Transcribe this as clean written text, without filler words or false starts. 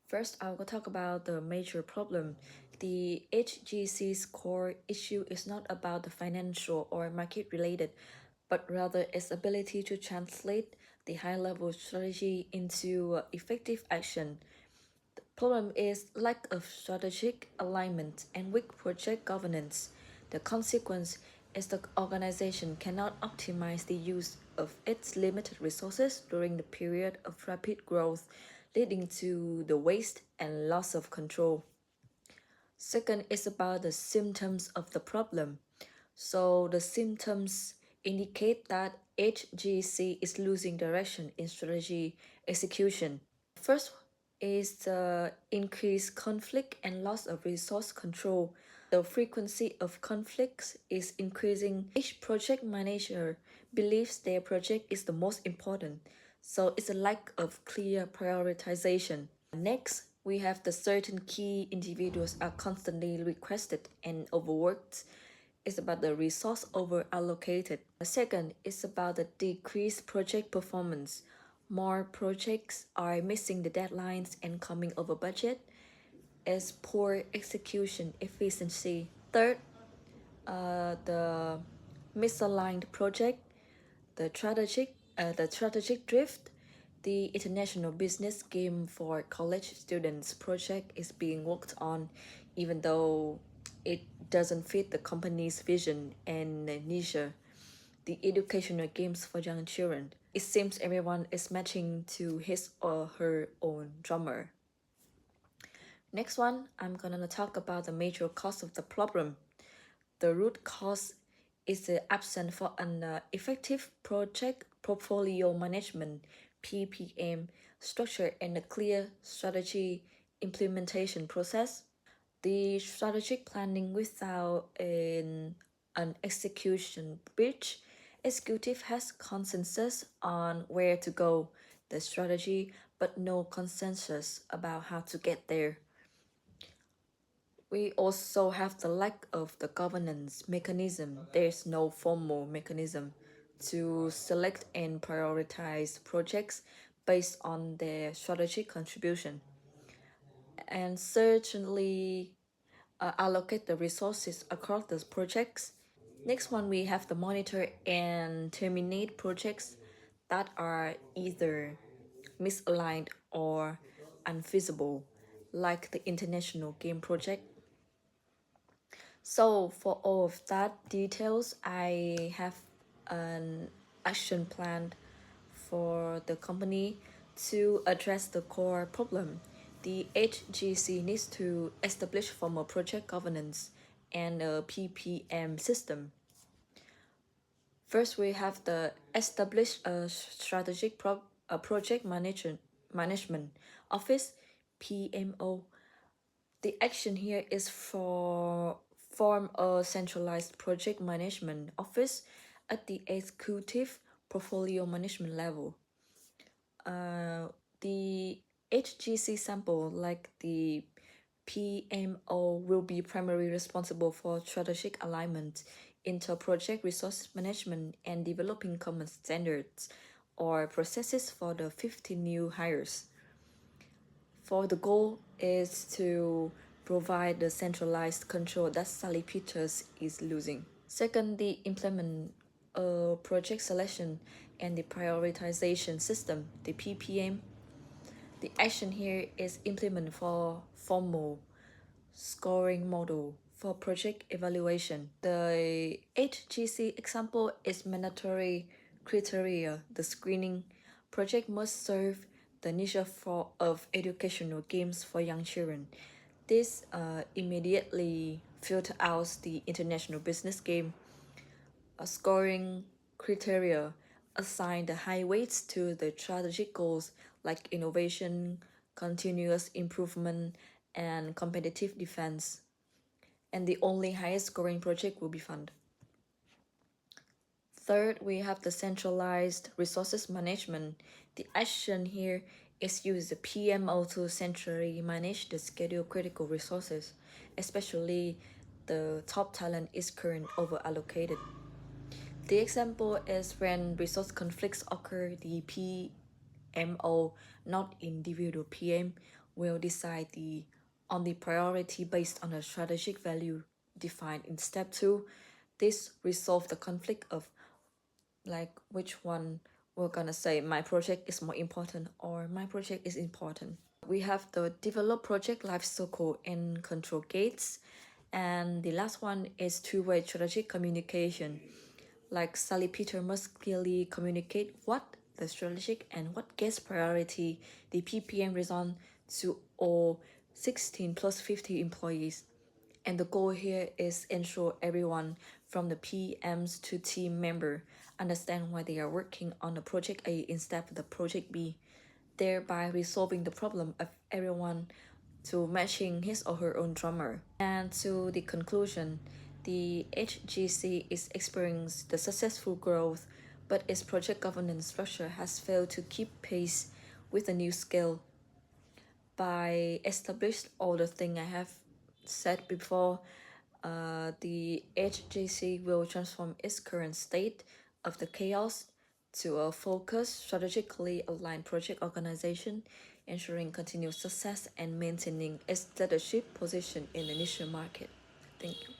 First, I will talk about the major problem. The HGC's core issue is not about the financial or market related, but rather its ability to translate the high level strategy into effective action. The problem is lack of strategic alignment and weak project governance. The consequence is the organization cannot optimize the use of its limited resources during the period of rapid growth, leading to the waste and loss of control. Second is about the symptoms of the problem. So the symptoms indicate that HGC is losing direction in strategy execution. First is the increased conflict and loss of resource control. The frequency of conflicts is increasing. Each project manager believes their project is the most important, so it's a lack of clear prioritization. Next, we have the certain key individuals are constantly requested and overworked. It's about the resource over allocated. The second is about the decreased project performance. More projects are missing the deadlines and coming over budget as poor execution efficiency. Third, the misaligned project, the strategic drift. The international business game for college students project is being worked on, even though it doesn't fit the company's vision and niche. The educational games for young children. It seems everyone is matching to his or her own drummer. Next one, I'm gonna talk about the major cause of the problem. The root cause is the absence for an effective project portfolio management (PPM) structure and a clear strategy implementation process. The strategic planning without an execution bridge, executive has consensus on where to go, the strategy, but no consensus about how to get there. We also have the lack of the governance mechanism. There's no formal mechanism to select and prioritize projects based on their strategic contribution. And certainly allocate the resources across the projects. Next one, we have the monitor and terminate projects that are either misaligned or unfeasible, like the international game project. So for all of that details, I have an action plan for the company to address the core problem. The HGC needs to establish formal project governance and a PPM system. First, we have the established strategic project management office, PMO. The action here is for form a centralized project management office at the executive portfolio management level. The HGC sample, like the PMO, will be primarily responsible for strategic alignment, inter-project resource management, and developing common standards or processes for the 50 new hires. For the goal is to provide the centralized control that Sally Peters is losing. Second, the implement a project selection and the prioritization system, the PPM. The action here is implement for formal scoring model for project evaluation. The HGC example is mandatory criteria. The screening project must serve the niche of educational games for young children. This immediately filter out the international business game. Scoring criteria assign the high weights to the strategic goals like innovation, continuous improvement, and competitive defense. And the only highest scoring project will be funded. Third, we have the centralized resources management. The action here is use the PMO to centrally manage the schedule critical resources, especially the top talent is currently over allocated. The example is when resource conflicts occur, the PMO, not individual PM, will decide on the priority based on a strategic value defined in step 2. This resolve the conflict of like which one we're gonna say my project is more important or my project is important. We have the develop project life cycle and control gates, and the last one is two-way strategic communication. Like Sally Peter must clearly communicate what the strategic and what gets priority. The PPM reson to all 16 plus 50 employees. And the goal here is ensure everyone from the PMs to team member understand why they are working on the project A instead of the project B, thereby resolving the problem of everyone to matching his or her own drummer. And to the conclusion, the HGC is experiencing the successful growth, but its project governance structure has failed to keep pace with the new scale. By establish all the things I have said before, the HGC will transform its current state of the chaos to a focused, strategically aligned project organization, ensuring continued success and maintaining its leadership position in the niche market. Thank you.